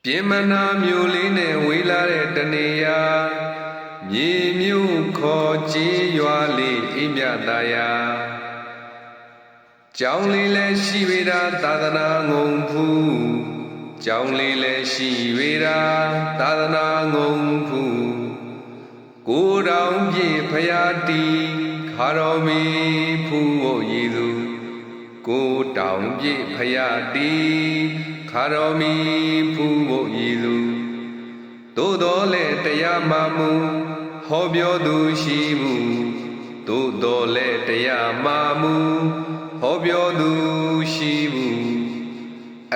ပြင်မနာမျိုးလေးနဲ့ဝေးလာတဲ့တနေရာမြေမြို့ခေါ်ကြေးရွာလေးအိမ်မြသာယာကျောင်းလေးလည်းရှိပေတာသာသနာငုံဖူးကျောင်းလေးလည်းရှိပေတာသာသနာငုံဖူးကိုတောင်ပြည့်ဖရာတီခါတော်မီဖူးဖို့ရည်သူကိုတောင်ပြည့်ဖရာတီခါတော်မီဖူးဖို့ရည်သူသို့တော်လည်းတရားမှမူဟောပြောသူရှိမှုသို့တော်လည်းတရားမှမူဟောပြောသူရှိမှု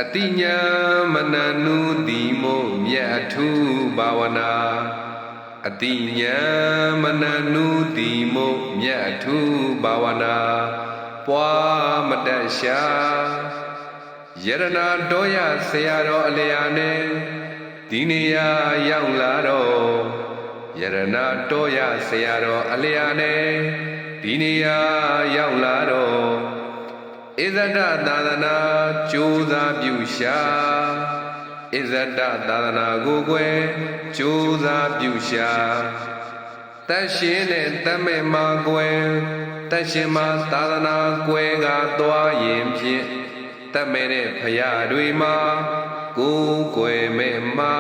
အတိညာမနနုတိမို့မြတ်ထူဘာဝနာအတိညာမနနုတိမို့မြတ်ထူဘာဝနာပွားမတတ်ရှာယရနာတော်ရဆရာတော်အလျာနဲ့ဒီနေရာရောက်လာတော့ယရနာတော်ရဆရာတော်အလျာနဲ့ဒီနေရာရောက်လာတော့ဣဇဒသာသနာကြိုးစားပြုရှာဣဇဒသာသနာကိုကွယ်ကြိုးစားပြုရှာတတ်ရှင်နဲ့တတ်မဲ့မှာကွယ်တတ်ရှင်မှာသာသနာကွယ်ကသွားရင်ဖြင့်တတ်မဲ့တဲ့ဖရာတွေမှာကိုယ်ကွယ်မဲ့မှာ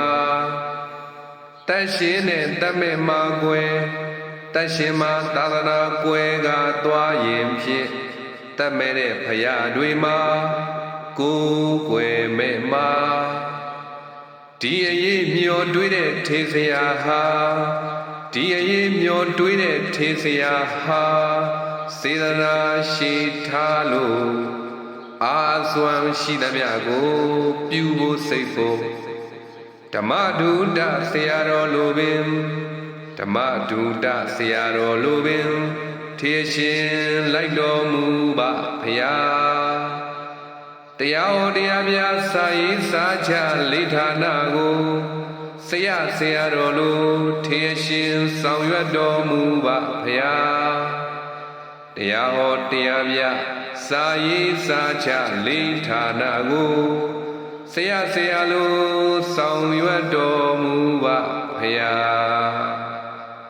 တတ်ရှင်နဲ့တတ်မဲ့မှာကွယ်တတ်ရှင်မှာသာသနာကွယ်ကသွားရင်ဖြင့်တတ်မဲ့တဲ့ဖရာတွေမှာကိုယ်ကွယ်မဲ့မှာဒီအရေးမျောတွေးတဲ့ထေဆရာဟာဒီအရေးမျောတွေးတဲ့ထေဆရာဟာစေတနာရှိထားလို့အာစွမ်းရှိသမျှကိုပြုဖို့စိတ်ဖို့ဓမ္မဒုဒဆရာတော်လိုပင်ဓမ္မဒုဒဆရာတော်လိုပင်ထေရှင်လိုက်တော်မူပါဖရာတရားဟောတရားပြစာရေးစာချလိဌာနကိုဆရာတော်လိုထေရှင်ဆောင်ရွက်တော်မူပါဖရာတရားဟောတရားပြစာရေးစာချလိဌာနကိုဆရာလိုဆောင်ရွက်တော်မူပါဖရာ